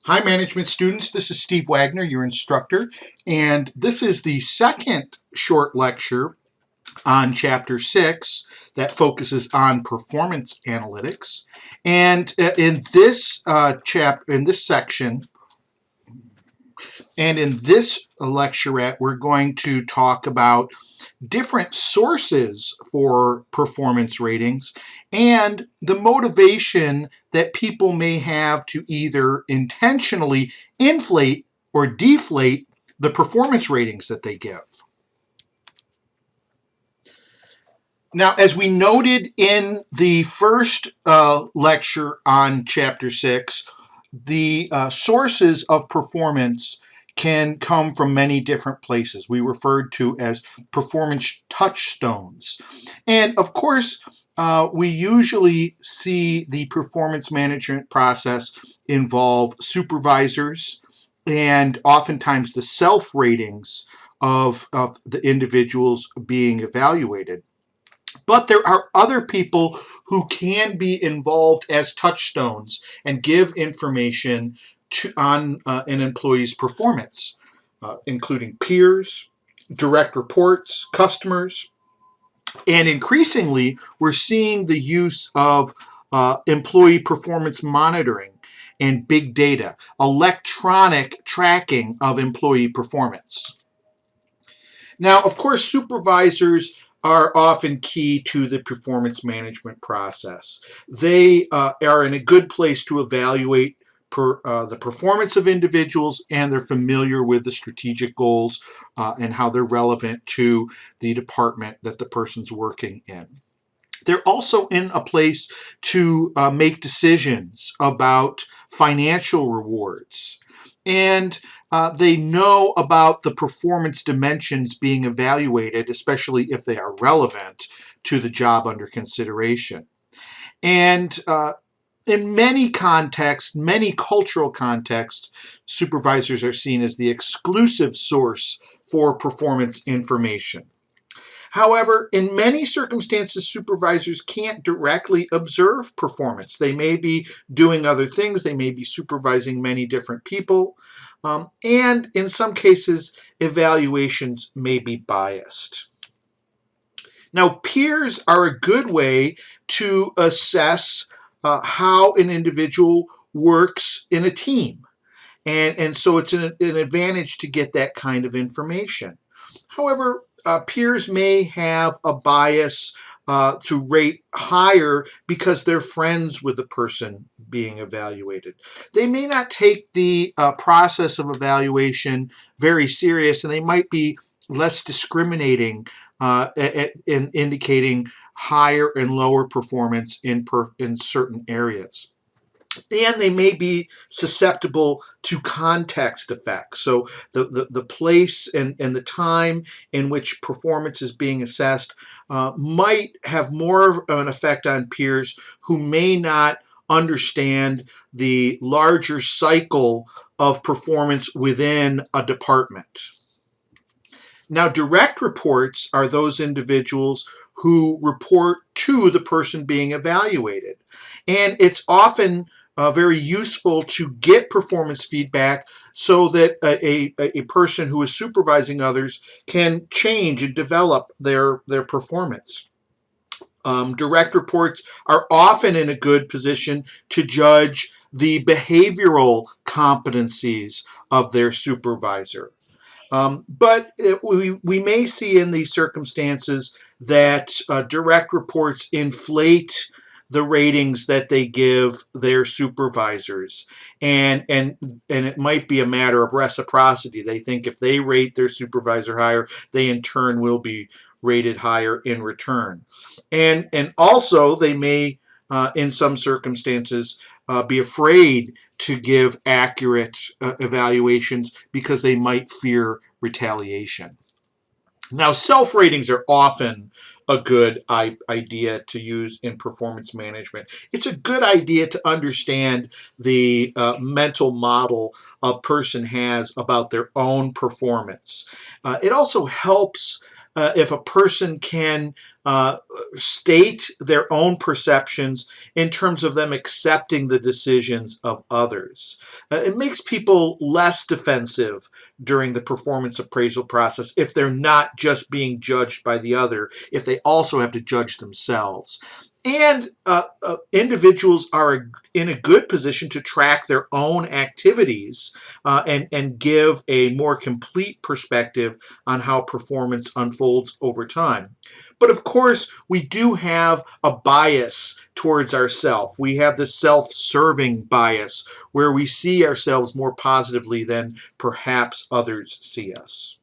Hi, management students. This is Steve Wagner, your instructor, and this is the second short lecture on Chapter 6 that focuses on performance analytics. And in this section, and in this lecturette, we're going to talk about different sources for performance ratings and the motivation that people may have to either intentionally inflate or deflate the performance ratings that they give. Now, as we noted in the first lecture on Chapter 6, the sources of performance can come from many different places. We referred to as performance touchstones. And of course, we usually see the performance management process involve supervisors and oftentimes the self ratings of the individuals being evaluated. But there are other people who can be involved as touchstones and give information on an employee's performance, including peers, direct reports, customers, and increasingly we're seeing the use of employee performance monitoring and big data, electronic tracking of employee performance. Now, of course, supervisors are often key to the performance management process. They are in a good place to evaluate the performance of individuals, and they're familiar with the strategic goals and how they're relevant to the department that the person's working in. They're also in a place to make decisions about financial rewards. And they know about the performance dimensions being evaluated, especially if they are relevant to the job under consideration. And in many contexts, many cultural contexts, supervisors are seen as the exclusive source for performance information. However, in many circumstances, supervisors can't directly observe performance. They may be doing other things. They may be supervising many different people. And in some cases, evaluations may be biased. Now, peers are a good way to assess how an individual works in a team. And so it's an advantage to get that kind of information. However, peers may have a bias to rate higher because they're friends with the person being evaluated. They may not take the process of evaluation very serious, and they might be less discriminating in indicating higher and lower performance in certain areas. And they may be susceptible to context effects. So the place and the time in which performance is being assessed might have more of an effect on peers who may not understand the larger cycle of performance within a department. Now, direct reports are those individuals who report to the person being evaluated. And it's often very useful to get performance feedback so that a person who is supervising others can change and develop their performance. Direct reports are often in a good position to judge the behavioral competencies of their supervisor. But we may see in these circumstances that direct reports inflate the ratings that they give their supervisors, and it might be a matter of reciprocity. They think if they rate their supervisor higher, they in turn will be rated higher in return, and also they may in some circumstances be afraid to give accurate evaluations because they might fear retaliation. Now, self-ratings are often a good idea to use in performance management. It's a good idea to understand the mental model a person has about their own performance. It also helps if a person can uh, state their own perceptions in terms of them accepting the decisions of others. It makes people less defensive during the performance appraisal process if they're not just being judged by the other, if they also have to judge themselves. And individuals are in a good position to track their own activities and give a more complete perspective on how performance unfolds over time. But of course, we do have a bias towards ourselves. We have the self-serving bias where we see ourselves more positively than perhaps others see us.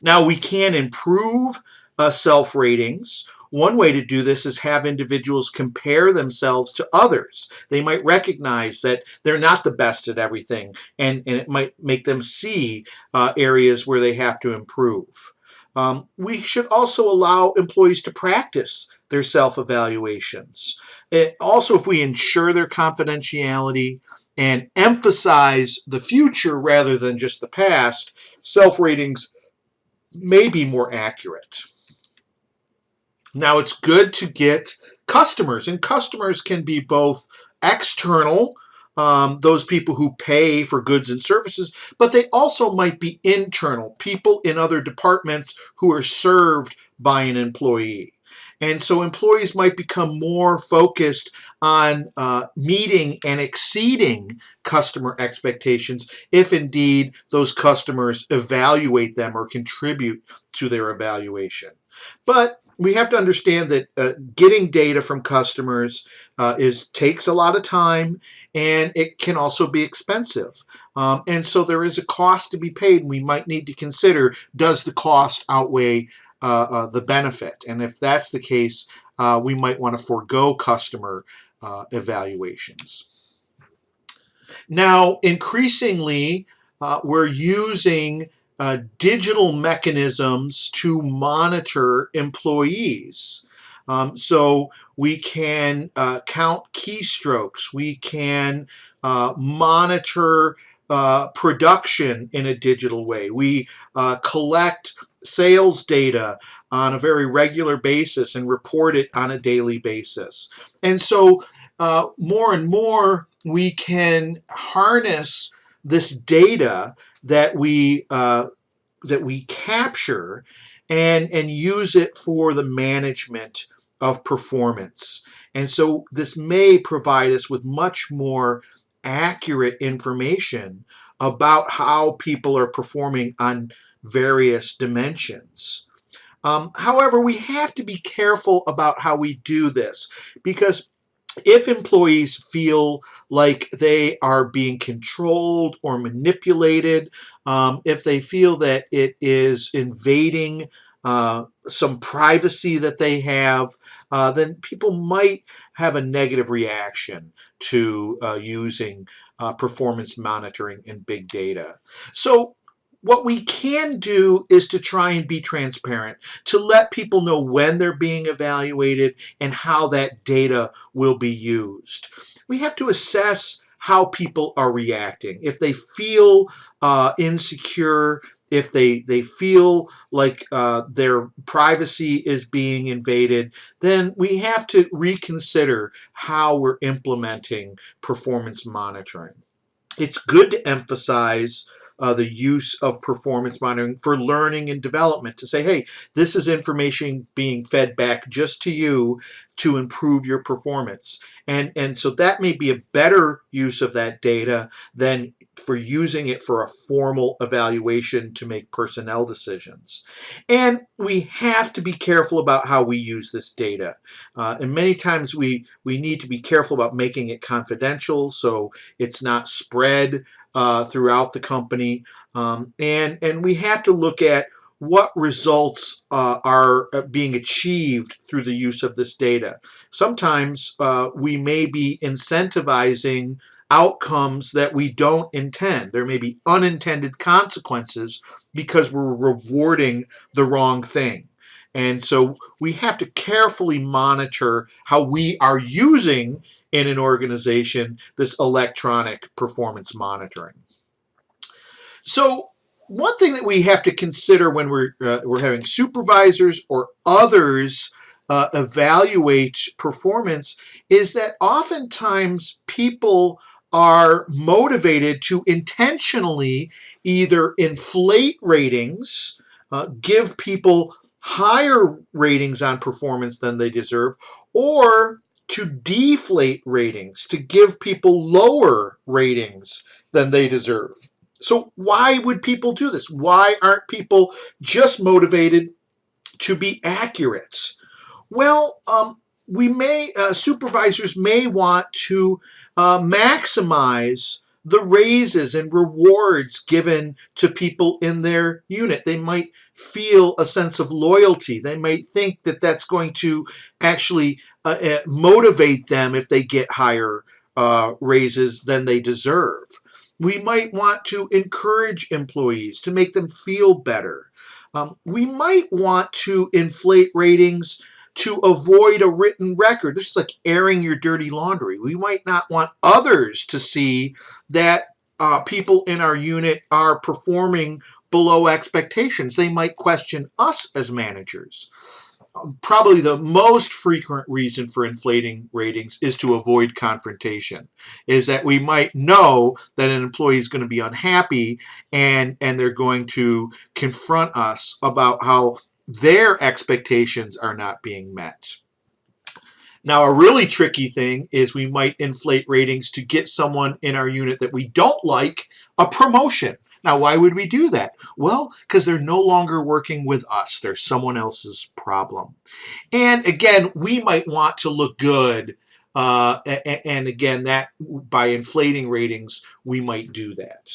Now, we can improve self-ratings. One way to do this is have individuals compare themselves to others. They might recognize that they're not the best at everything, and it might make them see areas where they have to improve. We should also allow employees to practice their self-evaluations. Also, if we ensure their confidentiality and emphasize the future rather than just the past, self-ratings may be more accurate. Now, it's good to get customers, and customers can be both external, those people who pay for goods and services, but they also might be internal, people in other departments who are served by an employee. And so employees might become more focused on meeting and exceeding customer expectations if indeed those customers evaluate them or contribute to their evaluation. But we have to understand that getting data from customers takes a lot of time, and it can also be expensive. And so there is a cost to be paid, and we might need to consider, does the cost outweigh the benefit? And if that's the case, we might want to forego customer evaluations. Now, increasingly, we're using digital mechanisms to monitor employees. So we can count keystrokes. We can monitor production in a digital way. We collect sales data on a very regular basis and report it on a daily basis. And so more and more we can harness this data that we capture and use it for the management of performance. And so this may provide us with much more accurate information about how people are performing on various dimensions. However, we have to be careful about how we do this, because if employees feel like they are being controlled or manipulated, if they feel that it is invading some privacy that they have, then people might have a negative reaction to using performance monitoring and big data. So what we can do is to try and be transparent, to let people know when they're being evaluated and how that data will be used. We have to assess how people are reacting. If they feel insecure, if they feel like their privacy is being invaded, then we have to reconsider how we're implementing performance monitoring. It's good to emphasize the use of performance monitoring for learning and development, to say, hey, this is information being fed back just to you to improve your performance. And so that may be a better use of that data than for using it for a formal evaluation to make personnel decisions. And we have to be careful about how we use this data. And many times we need to be careful about making it confidential so it's not spread throughout the company. And we have to look at what results are being achieved through the use of this data. Sometimes we may be incentivizing outcomes that we don't intend. There may be unintended consequences because we're rewarding the wrong thing. And so we have to carefully monitor how we are using in an organization this electronic performance monitoring. So one thing that we have to consider when we're having supervisors or others evaluate performance is that oftentimes people are motivated to intentionally either inflate ratings, give people higher ratings on performance than they deserve, or to deflate ratings, to give people lower ratings than they deserve. So why would people do this? Why aren't people just motivated to be accurate? Well, supervisors may want to maximize the raises and rewards given to people in their unit. They might feel a sense of loyalty. They might think that that's going to actually motivate them if they get higher raises than they deserve. We might want to encourage employees to make them feel better. We might want to inflate ratings to avoid a written record. This is like airing your dirty laundry. We might not want others to see that people in our unit are performing below expectations. They might question us as managers. Probably the most frequent reason for inflating ratings is to avoid confrontation, is that we might know that an employee is going to be unhappy and they're going to confront us about how their expectations are not being met. Now, a really tricky thing is we might inflate ratings to get someone in our unit that we don't like a promotion. Now, why would we do that? Well, because they're no longer working with us. They're someone else's problem. And again, we might want to look good. And again, that by inflating ratings, we might do that.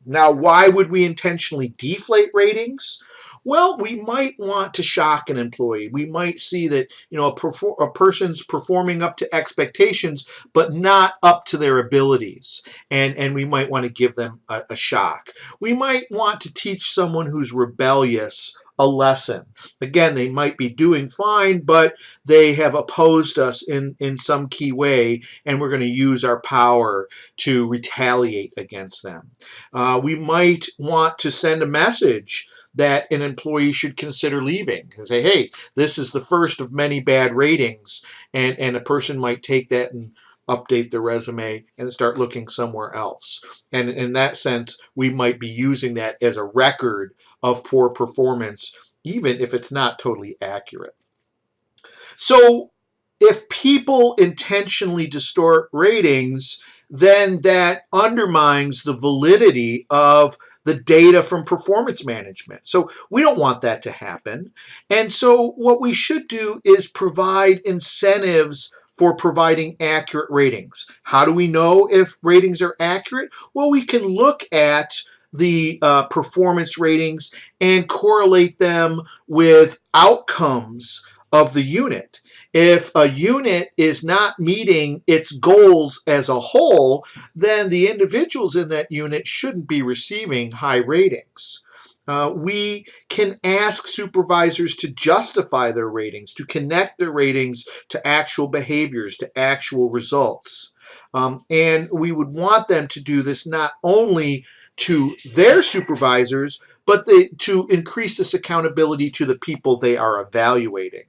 Now, why would we intentionally deflate ratings? Well, we might want to shock an employee. We might see that a person's performing up to expectations, but not up to their abilities, and we might want to give them a shock. We might want to teach someone who's rebellious a lesson. Again, they might be doing fine, but they have opposed us in some key way, and we're going to use our power to retaliate against them. We might want to send a message that an employee should consider leaving and say, hey, this is the first of many bad ratings, and a person might take that and update their resume and start looking somewhere else. And in that sense, we might be using that as a record of poor performance, even if it's not totally accurate. So if people intentionally distort ratings, then that undermines the validity of the data from performance management. So we don't want that to happen. And so what we should do is provide incentives for providing accurate ratings. How do we know if ratings are accurate? Well, we can look at the performance ratings and correlate them with outcomes of the unit. If a unit is not meeting its goals as a whole, then the individuals in that unit shouldn't be receiving high ratings. We can ask supervisors to justify their ratings, to connect their ratings to actual behaviors, to actual results. And we would want them to do this not only to their supervisors, but to increase this accountability to the people they are evaluating.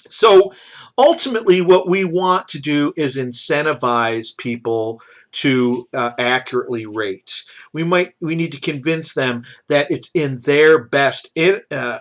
So ultimately, what we want to do is incentivize people to accurately rate. We need to convince them that it's in their best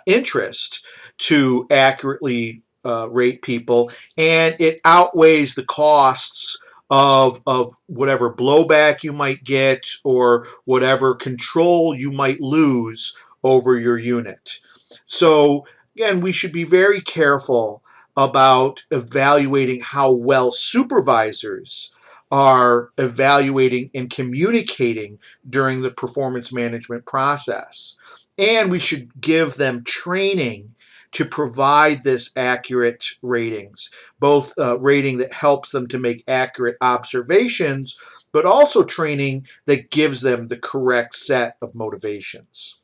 interest to accurately rate people, and it outweighs the costs of whatever blowback you might get or whatever control you might lose over your unit. So again, we should be very careful about evaluating how well supervisors are evaluating and communicating during the performance management process. And we should give them training to provide this accurate ratings, both rating that helps them to make accurate observations, but also training that gives them the correct set of motivations.